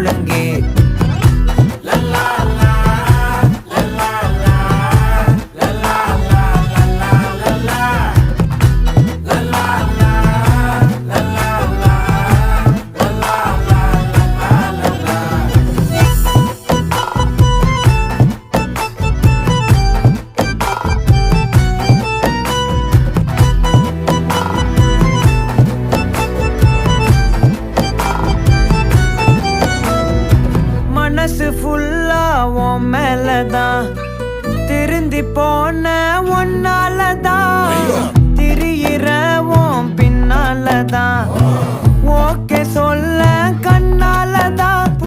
ஒழுங்கே மனசு ஃபுல்லா உன் மேலதான் திருந்தி போன ஒன்னாலதான் திரியிற உன் பின்னாலதான் ஓகே சொல்ல